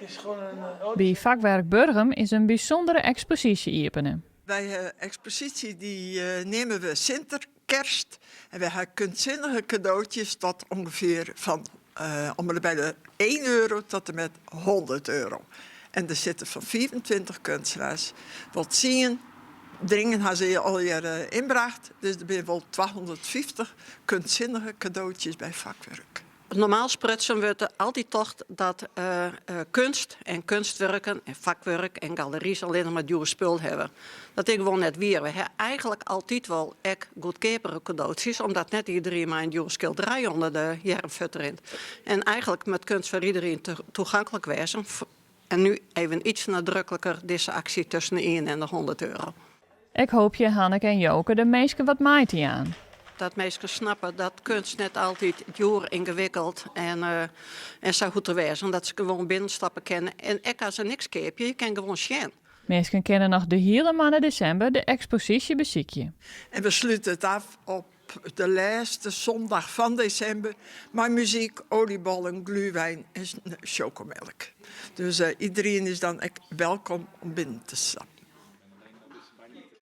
is gewoon een... Bij vakwerk Burgum is een bijzondere expositie openen. Bij expositie die nemen we Sinterkerst. En we hebben kunstzinnige cadeautjes tot ongeveer van bij de 1 euro tot en met 100 euro. En er zitten van 24 kunstenaars. Wat zien, dringen hebben ze al hier inbracht. Dus er zijn wel 250 kunstzinnige cadeautjes bij vakwerk. Normaal sprutsen we het altijd toch dat kunst en kunstwerken en vakwerk en galeries alleen nog maar duur spul hebben. Dat ik gewoon net weer. We hebben eigenlijk altijd wel goedkopere cadeautjes, omdat net iedereen maar een duur schilderij onder de jaren in. En eigenlijk met kunst voor iedereen toegankelijk wezen. En nu even iets nadrukkelijker deze actie tussen de 1 en de 100 euro. Ik hoop je, Hanneke en Joke, de meesten wat maait aan. Dat mensen snappen dat kunst net altijd duur ingewikkeld en zo goed te wezen. Dat ze gewoon binnenstappen kennen. En ik als ze niks keepje, je kan gewoon zien. Mensen kennen nog de hele maand december de expositie beziekje. En we sluiten het af op de laatste zondag van december. Met muziek, oliebollen, glühwein en chocomelk. Dus iedereen is dan welkom om binnen te stappen.